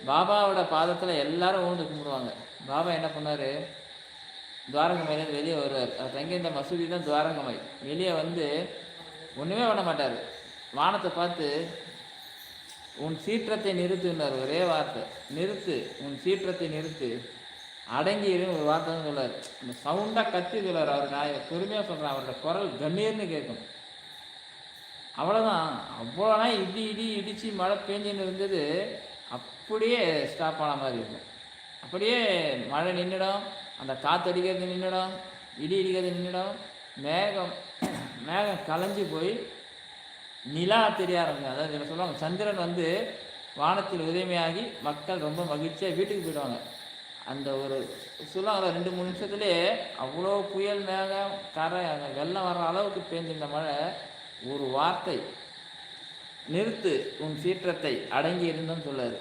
பாபாவோட பாதத்தில் எல்லாரும் ஊழ்ந்து கும்பிடுவாங்க. பாபா என்ன பண்ணார், துவாரகமையிலேருந்து வெளியே வருவார். தங்கியிருந்த மசூதி தான் துவாரகமை. வெளியே வந்து ஒன்றுமே பண்ண மாட்டார். வானத்தை பார்த்து உன் சீற்றத்தை நிறுத்துன்னார். ஒரே வார்த்தை, நிறுத்து, உன் சீற்றத்தை நிறுத்து, அடங்கிருன்னு ஒரு வார்த்தை தான் சொல்லார். அந்த சவுண்டாக கத்தி சொல்லார். அவர் நான் பொறுமையாக சொல்கிறேன், அவரோட குரல் கண்ணீர்னு கேட்கும். அவ்வளோதான். அவ்வளோனா இடித்து மழை பெஞ்சின்னு இருந்தது. அப்படியே ஸ்டாப் ஆன மாதிரி இருக்கும். அப்படியே மழை நின்றுடும், அந்த காற்று அடிக்கிறது நின்றுடும், இடி இடிக்கிறது நின்றுடும், மேகம் கலைஞ்சி போய் நிலா தெரிய ஆரம்பிக்கும். அதாவது இதில் சொல்லுவாங்க, சந்திரன் வந்து வானத்தில் உதயமையாகி மக்கள் ரொம்ப மகிழ்ச்சியாக வீட்டுக்கு போயிடுவாங்க. அந்த ஒரு சொல்லுவாங்க 2-3 நிமிஷத்துலேயே அவ்வளோ புயல் மேகம் கரை வெள்ளம் வர்ற அளவுக்கு பெஞ்சிருந்த மழை ஒரு வார்த்தை, நிறுத்து உன் சீற்றத்தை, அடங்கி இருந்தோன்னு சொல்லாரு.